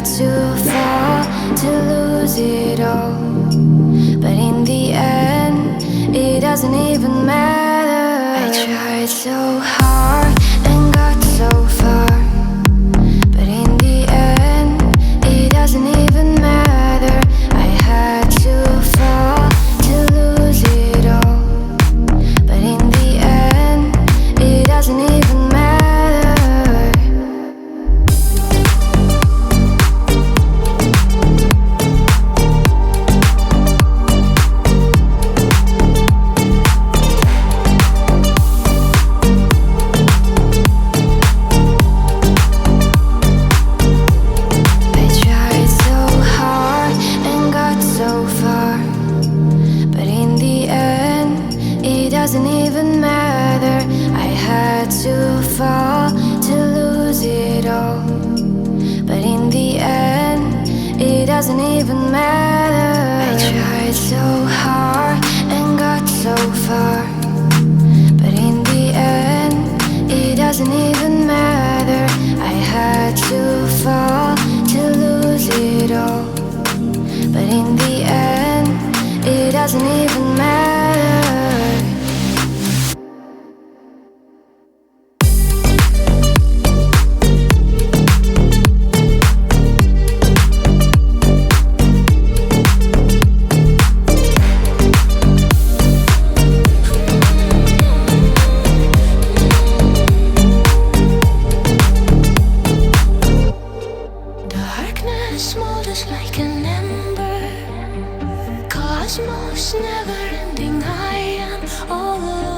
had to fall to lose it all. But in the end, it doesn't even matter. I tried so hard and got so far, but in the end, it doesn't even matter. I had to fall to lose it all, but in the end, it doesn't even matter. Doesn't even matter. I had to fall to lose it all, but in the end, it doesn't even matter. I tried so hard and got so far, but in the end, it doesn't even matter. I had to fall to lose it all, but in the end, it doesn't even matter. Smolders like an ember, cosmos never ending. I am all alone.